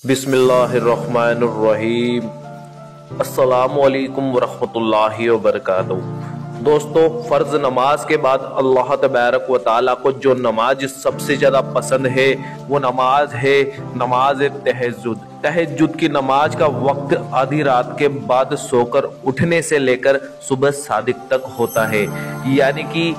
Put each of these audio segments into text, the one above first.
बिस्मिल्लाहिर्रहमानिर्रहीम। अस्सलामुअलैकुम वरहमतुल्लाहि वबरकातुहू। दोस्तों, फ़र्ज़ नमाज के बाद अल्लाह तबारक व तआला को जो नमाज सबसे ज़्यादा पसंद है वो नमाज है नमाज तहज्जुद। तहज्जुद की नमाज का वक्त आधी रात के बाद सोकर उठने से लेकर सुबह सादिक तक होता है, यानी कि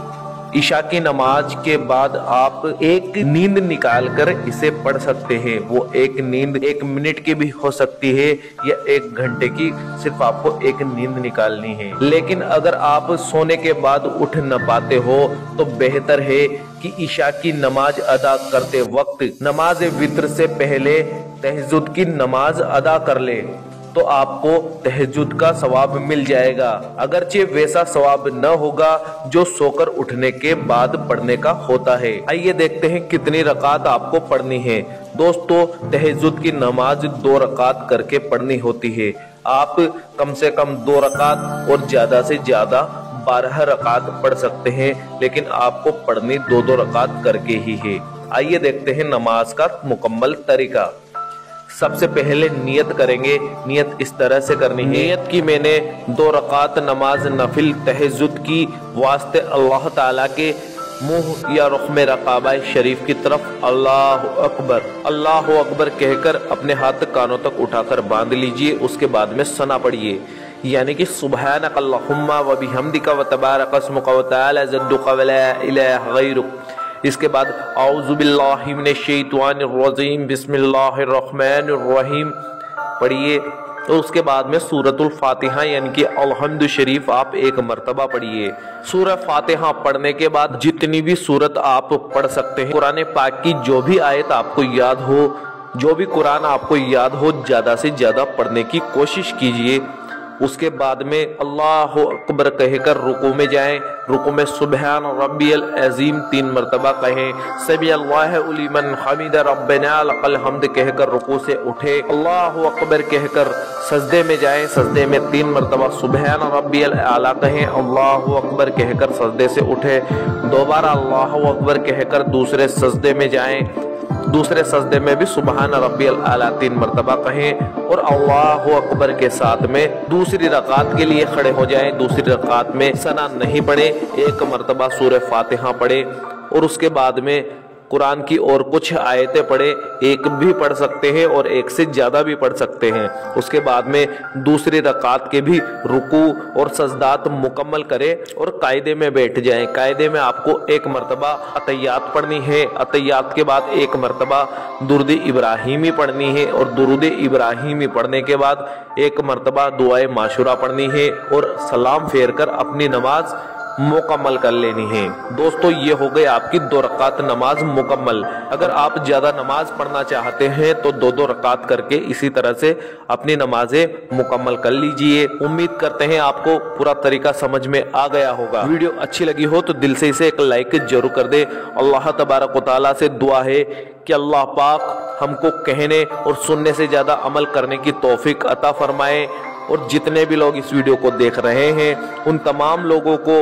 ईशा की नमाज के बाद आप एक नींद निकाल कर इसे पढ़ सकते हैं। वो एक नींद 1 मिनट की भी हो सकती है या 1 घंटे की, सिर्फ आपको एक नींद निकालनी है। लेकिन अगर आप सोने के बाद उठ न पाते हो तो बेहतर है कि ईशा की नमाज अदा करते वक्त नमाज वित्र से पहले तहज्जुद की नमाज अदा कर ले, तो आपको तहज्जुद का सवाब मिल जाएगा। अगरचे वैसा सवाब न होगा जो सोकर उठने के बाद पढ़ने का होता है। आइए देखते हैं कितनी रकात आपको पढ़नी है। दोस्तों, तहज्जुद की नमाज 2 रकात करके पढ़नी होती है। आप कम से कम 2 रकात और ज्यादा से ज्यादा 12 रकात पढ़ सकते हैं, लेकिन आपको पढ़नी 2-2 रकात करके ही है। आइए देखते हैं नमाज का मुकम्मल तरीका। सबसे पहले नियत करेंगे। नियत इस तरह से करनी है। नियत की मैंने 2 रकात नमाज नफिल तहज्जुद की वास्ते अल्लाह ताला के मुंह या रुख में रकाबा शरीफ की तरफ अल्लाह अकबर कहकर अपने हाथ कानों तक उठाकर बांध लीजिए। उसके बाद में सना पढ़िए, यानी कि सुब्हानक अल्लाहुम्मा व बिहम्दिका व तबारक अस्मुका व तआला जद्दुका व ला इलाहा गैरुक। इसके बाद औज़ु बिल्लाहि मिनश शैतानिर रजीम बिस्मिल्लाहिर्रहमानिर्रहीम पढ़िए। तो उसके बाद में सूरतुल फातिहा यानी कि अलहम्दु शरीफ आप 1 मरतबा पढ़िए। सूरह फातिहा पढ़ने के बाद जितनी भी सूरत आप पढ़ सकते हैं, कुरान पाक की जो भी आयत आपको याद हो, जो भी कुरान आपको याद हो, ज्यादा से ज्यादा पढ़ने की कोशिश कीजिए। उसके बाद में अल्लाह अकबर कहकर रुकू में जाएं। रुकू में सुबहान रब्बियल अज़ीम 3 मरतबा कहें। समी अल्लाहु लिमन हमिद रब्बना लकल हम्द कहकर रुकू से उठे। अल्लाह अकबर कहकर सजदे में जाएं। सजदे में 3 मरतबा सुबहान रब्बियल आला कहें। अल्लाह अकबर कहकर सजदे से उठे। दोबारा अल्लाह अकबर कहकर दूसरे सजदे में जाएं। दूसरे सजदे में भी सुबहान रब्बियल आला 3 मरतबा कहें और अल्लाहु अकबर के साथ में दूसरी रकात के लिए खड़े हो जाएं। दूसरी रकात में सना नहीं पढ़े, 1 मरतबा सूरह फातिहा पढ़े और उसके बाद में कुरान की और कुछ आयतें पढ़े। 1 भी पढ़ सकते हैं और 1 से ज्यादा भी पढ़ सकते हैं। उसके बाद में दूसरी रकात के भी रुकू और सजदात मुकम्मल करें और कायदे में बैठ जाएं। कायदे में आपको 1 मरतबा अतहियात पढ़नी है। अतहियात के बाद 1 मरतबा दुरूद इब्राहिमी पढ़नी है और दुरूद इब्राहिमी पढ़ने के बाद 1 मरतबा दुआए माशूरा पढ़नी है और सलाम फेर कर अपनी नमाज मुकम्मल कर लेनी है। दोस्तों, ये हो गई आपकी 2 रकात नमाज मुकम्मल। अगर आप ज्यादा नमाज पढ़ना चाहते हैं तो 2-2 रकात करके इसी तरह से अपनी नमाजें मुकम्मल कर लीजिए। उम्मीद करते हैं आपको पूरा तरीका समझ में आ गया होगा। वीडियो अच्छी लगी हो तो दिल से इसे एक लाइक जरूर कर दे। अल्लाह तबारक व तआला से दुआ है कि अल्लाह पाक हमको कहने और सुनने से ज्यादा अमल करने की तौफीक अता फरमाए और जितने भी लोग इस वीडियो को देख रहे हैं उन तमाम लोगों को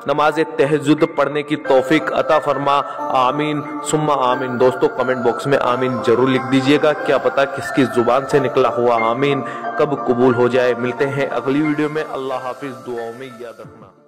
नमाज तहज्जुद पढ़ने की तौफीक अता फरमा। आमीन सुम्मा आमीन। दोस्तों, कमेंट बॉक्स में आमीन जरूर लिख दीजिएगा। क्या पता किसकी जुबान से निकला हुआ आमीन कब कबूल हो जाए। मिलते हैं अगली वीडियो में। अल्लाह हाफिज। दुआओं में याद रखना।